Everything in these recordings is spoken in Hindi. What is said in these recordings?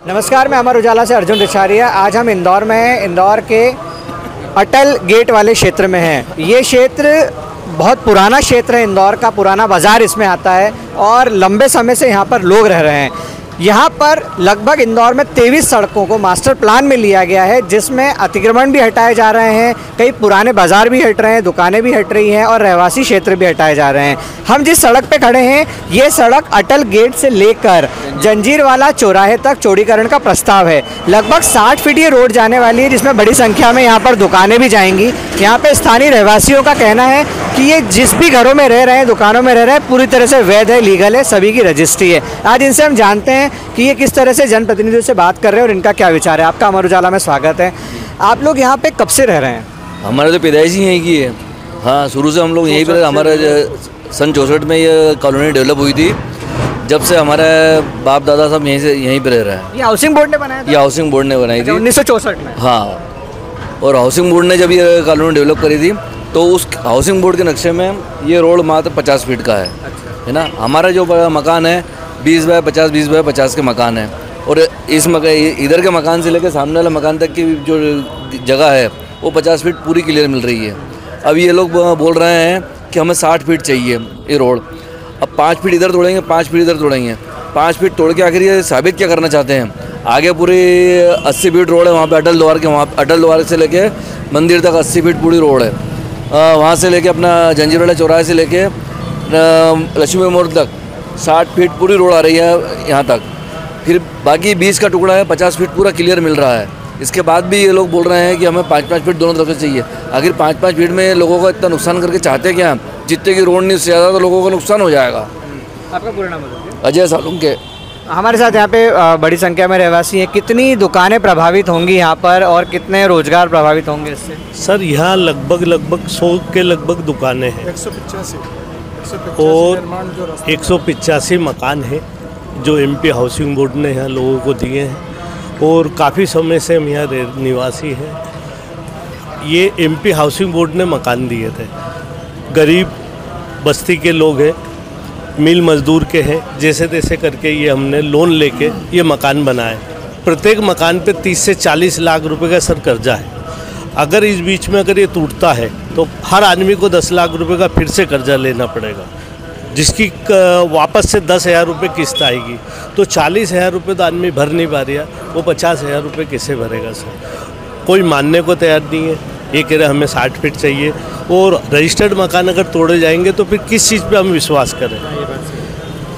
नमस्कार, मैं अमर उजाला से अर्जुन रिछारिया। आज हम इंदौर में हैं। इंदौर के अटल गेट वाले क्षेत्र में हैं। ये क्षेत्र बहुत पुराना क्षेत्र है, इंदौर का पुराना बाज़ार इसमें आता है और लंबे समय से यहाँ पर लोग रह रहे हैं। यहाँ पर लगभग इंदौर में 23 सड़कों को मास्टर प्लान में लिया गया है, जिसमें अतिक्रमण भी हटाए जा रहे हैं, कई पुराने बाज़ार भी हट रहे हैं, दुकानें भी हट रही हैं और रहवासी क्षेत्र भी हटाए जा रहे हैं। हम जिस सड़क पे खड़े हैं, ये सड़क अटल गेट से लेकर जंजीरवाला चौराहे तक चौड़ीकरण का प्रस्ताव है। लगभग 60 फीट ये रोड जाने वाली है, जिसमें बड़ी संख्या में यहाँ पर दुकानें भी जाएंगी। यहाँ पे स्थानीय रहवासियों का कहना है कि ये जिस भी घरों में रह रहे हैं, दुकानों में रह रहे हैं, पूरी तरह से वैध है, लीगल है, सभी की रजिस्ट्री है। आज इनसे हम जानते हैं कि ये किस तरह से जनप्रतिनिधियों से बात कर रहे हैं और इनका क्या विचार है। आपका अमर उजाला में स्वागत है। आप लोग यहाँ पे कब से रह रहे हैं? हमारे तो पैदाइश ही यहीं की है। हाँ, शुरू से हम लोग यहीं पर। हमारे सन 64 में ये कॉलोनी डेवलप हुई थी। जब से हमारे बाप दादा सब यहीं पर रह रहे हैं। ये हाउसिंग बोर्ड ने बनाया था? ये हाउसिंग बोर्ड ने बनाई थी 1964 में। हाँ, और हाउसिंग बोर्ड ने जब ये कॉलोनी डेवलप करी थी तो उस हाउसिंग बोर्ड के नक्शे में ये रोड मात्र 50 फीट का है ना। हमारा जो मकान है 20 बाय 50, 20 बाय 50 के मकान है। और इस इधर के मकान से लेकर सामने वाले मकान तक की जो जगह है वो 50 फीट पूरी क्लियर मिल रही है। अब ये लोग बोल रहे हैं कि हमें 60 फीट चाहिए ये रोड। अब 5 फीट इधर तोड़ेंगे, 5 फीट इधर तोड़ेंगे। 5 फीट तोड़ के आखिर ये साबित क्या करना चाहते हैं? आगे पूरी 80 फीट रोड है, वहाँ पे अटल द्वार के, वहाँ अटल द्वार से लेके मंदिर तक 80 फीट पूरी रोड है। वहाँ से लेके अपना जंजीरवाला चौराहे से लेके लक्ष्मी मोड़ तक 60 फीट पूरी रोड आ रही है यहाँ तक। फिर बाकी 20 का टुकड़ा है, 50 फीट पूरा क्लियर मिल रहा है। इसके बाद भी ये लोग बोल रहे हैं कि हमें 5-5 फीट दोनों तरफ से चाहिए। आखिर 5-5 फीट में लोगों का इतना नुकसान करके चाहते क्या? जितने की रोड नहीं उससे ज़्यादा तो लोगों का नुकसान हो जाएगा। आपका पूरा नाम बताइए। अजय सालुंके। हमारे साथ यहाँ पे बड़ी संख्या में रहवासी हैं। कितनी दुकानें प्रभावित होंगी यहाँ पर और कितने रोजगार प्रभावित होंगे इससे? सर, यहाँ लगभग 100 के लगभग दुकानें हैं। 185 और 185 मकान हैं जो एमपी हाउसिंग बोर्ड ने यहाँ लोगों को दिए हैं और काफ़ी समय से हम यहाँ निवासी हैं। ये एमपी हाउसिंग बोर्ड ने मकान दिए थे। गरीब बस्ती के लोग हैं, मिल मजदूर के हैं, जैसे तैसे करके ये हमने लोन लेके ये मकान बनाए। प्रत्येक मकान पे 30 से 40 लाख रुपए का सर कर्जा है। अगर इस बीच में अगर ये टूटता है तो हर आदमी को 10 लाख रुपए का फिर से कर्जा लेना पड़ेगा, जिसकी वापस से 10,000 रुपये किस्त आएगी। तो 40,000 रुपये तो आदमी भर नहीं पा रहा, वो 50,000 रुपये कैसे भरेगा सर? कोई मानने को तैयार नहीं है। ये कह रहे हमें 60 फीट चाहिए और रजिस्टर्ड मकान अगर तोड़े जाएंगे तो फिर किस चीज़ पे हम विश्वास करें?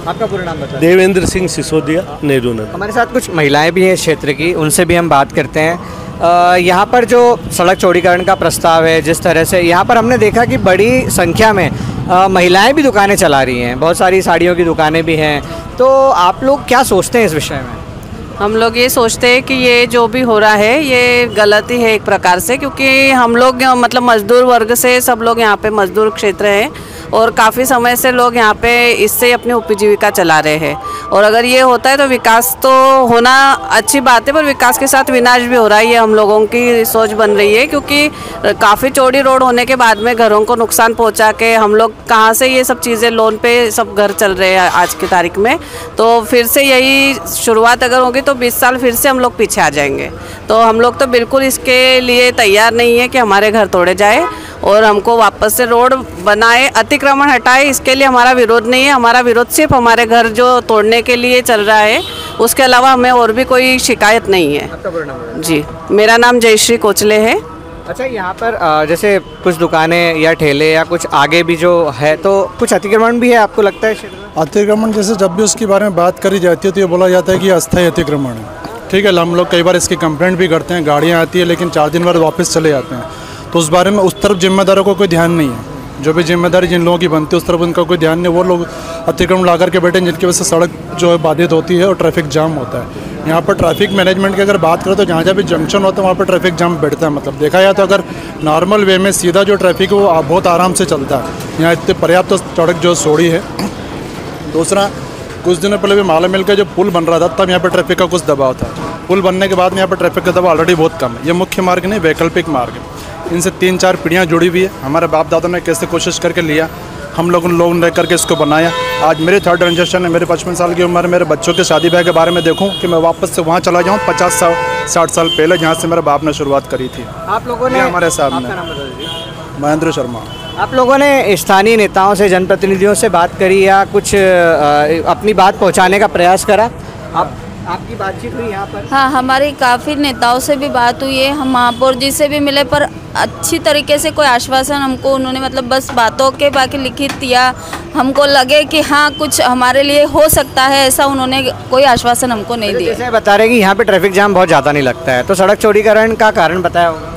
आपका पूरा नाम बताइए। देवेंद्र सिंह सिसोदिया, नेहरू नगर। हमारे साथ कुछ महिलाएं भी हैं इस क्षेत्र की, उनसे भी हम बात करते हैं। यहाँ पर जो सड़क चौड़ीकरण का प्रस्ताव है, जिस तरह से यहाँ पर हमने देखा कि बड़ी संख्या में महिलाएं भी दुकानें चला रही हैं, बहुत सारी साड़ियों की दुकानें भी हैं। तो आप लोग क्या सोचते हैं इस विषय में? हम लोग ये सोचते हैं कि ये जो भी हो रहा है ये गलत ही है एक प्रकार से, क्योंकि हम लोग मतलब मजदूर वर्ग से सब लोग यहाँ पे मजदूर क्षेत्र है और काफ़ी समय से लोग यहाँ पे इससे अपनी उपजीविका चला रहे हैं। और अगर ये होता है तो विकास तो होना अच्छी बात है, पर विकास के साथ विनाश भी हो रहा है। ये हम लोगों की सोच बन रही है, क्योंकि काफ़ी चौड़ी रोड होने के बाद में घरों को नुकसान पहुँचा के हम लोग कहाँ से ये सब चीज़ें लोन पे सब घर चल रहे हैं आज की तारीख में। तो फिर से यही शुरुआत अगर होगी तो 20 साल फिर से हम लोग पीछे आ जाएंगे। तो हम लोग तो बिल्कुल इसके लिए तैयार नहीं है कि हमारे घर तोड़े जाए और हमको वापस से रोड बनाए, अतिक्रमण हटाए। इसके लिए हमारा विरोध नहीं है। हमारा विरोध सिर्फ हमारे घर जो तोड़ने के लिए चल रहा है, उसके अलावा हमें और भी कोई शिकायत नहीं है। जी, मेरा नाम जयश्री कोचले है। अच्छा, यहाँ पर जैसे कुछ दुकानें या ठेले या कुछ आगे भी जो है, तो कुछ अतिक्रमण भी है, आपको लगता है? अतिक्रमण जैसे जब भी उसके बारे में बात करी जाती है तो ये बोला जाता है कि अस्थायी अतिक्रमण है। ठीक है, हम लोग कई बार इसकी कंप्लेंट भी करते हैं, गाड़ियाँ आती है लेकिन 4 दिन बाद वापस चले जाते हैं। तो उस बारे में उस तरफ जिम्मेदारों को कोई ध्यान नहीं है। जो भी जिम्मेदारी जिन लोगों की बनती है उस तरफ उनका कोई ध्यान नहीं। वो लोग अतिक्रमण ला करके बैठे हैं, जिनकी वजह से सड़क जो है बाधित होती है और ट्रैफिक जाम होता है। यहाँ पर ट्रैफिक मैनेजमेंट की अगर बात करें तो जहाँ जहाँ भी जंक्शन होता है वहाँ पर ट्रैफिक जाम बैठता है। मतलब देखा जाए तो अगर नॉर्मल वे में सीधा जो ट्रैफिक है वो बहुत आराम से चलता है। यहाँ इतने पर्याप्त सड़क जो सोड़ी है। दूसरा, कुछ दिनों पहले भी माला मिल का जो पुल बन रहा था तब यहाँ पर ट्रैफिक का कुछ दबाव था। पुल बनने के बाद यहाँ पर ट्रैफिक का दबाव ऑलरेडी बहुत कम है। ये मुख्य मार्ग नहीं, वैकल्पिक मार्ग है। इनसे 3-4 पीढ़ियाँ जुड़ी हुई है। हमारे बाप दादा ने कैसे कोशिश करके लिया, हम लोगों ने रह करके इसको बनाया। आज मेरी 3rd जनरेशन है, मेरे 55 साल की उम्र, मेरे बच्चों के शादी ब्याह के बारे में देखूं कि मैं वापस से वहाँ चला जाऊँ 50-60 साल पहले, जहाँ से मेरे बाप ने शुरुआत करी थी। आप लोगों ने, हमारे साहब आपका ने, नाम बता दीजिए। महेंद्र शर्मा। आप लोगों ने स्थानीय नेताओं से, जनप्रतिनिधियों से बात करी या कुछ अपनी बात पहुंचाने का प्रयास करा? आपकी बातचीत हुई यहाँ पर? हाँ, हमारी काफ़ी नेताओं से भी बात हुई है, हम महापौर जी से भी मिले, पर अच्छी तरीके से कोई आश्वासन हमको उन्होंने मतलब बस बातों के बाकी लिखित दिया, हमको लगे कि हाँ कुछ हमारे लिए हो सकता है, ऐसा उन्होंने कोई आश्वासन हमको नहीं दिया। जैसे बता रहे कि यहाँ पे ट्रैफिक जाम बहुत ज़्यादा नहीं लगता है, तो सड़क चौड़ीकरण का कारण बताया होगा?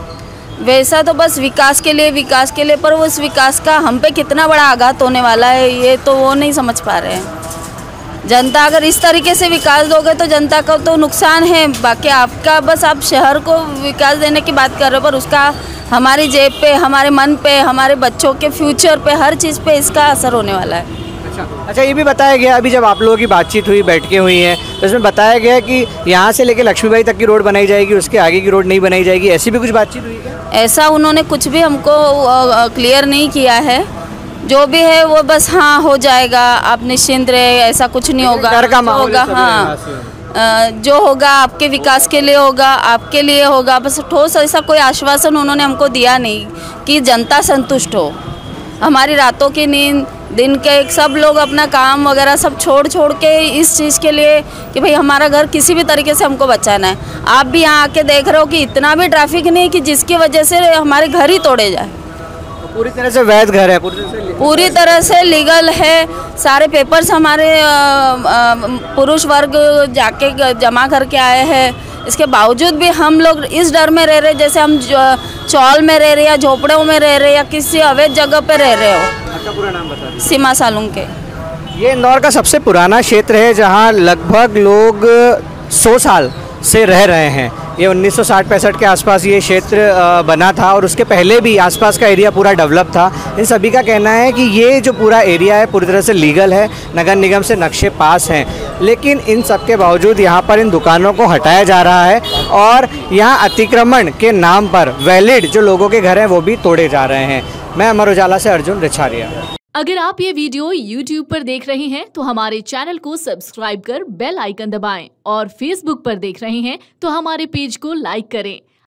वैसा तो बस विकास के लिए, पर उस विकास का हम पे कितना बड़ा आघात होने वाला है ये तो वो नहीं समझ पा रहे हैं। जनता अगर इस तरीके से विकास दोगे तो जनता का तो नुकसान है, बाकी आपका बस आप शहर को विकास देने की बात कर रहे हो, पर उसका हमारी जेब पे, हमारे मन पे, हमारे बच्चों के फ्यूचर पे, हर चीज़ पे इसका असर होने वाला है। अच्छा, ये भी बताया गया अभी जब आप लोगों की बातचीत हुई, बैठकें हुई हैं, तो इसमें बताया गया कि यहाँ से लेकर लक्ष्मीबाई तक की रोड बनाई जाएगी, उसके आगे की रोड नहीं बनाई जाएगी, ऐसी भी कुछ बातचीत हुई क्या? ऐसा उन्होंने कुछ भी हमको क्लियर नहीं किया है, जो भी है वो बस हाँ हो जाएगा, आप निश्चिंत रहे, ऐसा कुछ नहीं होगा, डर का माहौल होगा, हाँ जो होगा आपके विकास के लिए होगा, आपके लिए होगा, बस ठोस ऐसा कोई आश्वासन उन्होंने हमको दिया नहीं कि जनता संतुष्ट हो। हमारी रातों की नींद, दिन के सब लोग अपना काम वगैरह सब छोड़ के इस चीज़ के लिए कि भाई हमारा घर किसी भी तरीके से हमको बचाना है। आप भी यहाँ आके देख रहे हो कि इतना भी ट्रैफिक नहीं कि जिसकी वजह से हमारे घर ही तोड़े जाए। पूरी तरह से वैध घर है, पूरी तरह से लीगल है, सारे पेपर्स हमारे पुरुष वर्ग जाके जमा करके आए हैं, इसके बावजूद भी हम लोग इस डर में रह रहे जैसे हम चौल में रह रहे या झोपड़ों में रह रहे या किसी अवैध जगह पे रह रहे हो। आपका पूरा नाम बता दीजिए। सीमा सालुंके। ये इंदौर का सबसे पुराना क्षेत्र है जहाँ लगभग लोग 100 साल से रह रहे हैं। ये 1960-65 के आसपास ये क्षेत्र बना था और उसके पहले भी आसपास का एरिया पूरा डेवलप था। इन सभी का कहना है कि ये जो पूरा एरिया है पूरी तरह से लीगल है, नगर निगम से नक्शे पास हैं, लेकिन इन सब के बावजूद यहाँ पर इन दुकानों को हटाया जा रहा है और यहाँ अतिक्रमण के नाम पर वैलिड जो लोगों के घर हैं वो भी तोड़े जा रहे हैं। मैं अमर उजाला से अर्जुन रिछारिया। अगर आप ये वीडियो YouTube पर देख रहे हैं तो हमारे चैनल को सब्सक्राइब कर बेल आइकन दबाएं और Facebook पर देख रहे हैं तो हमारे पेज को लाइक करें।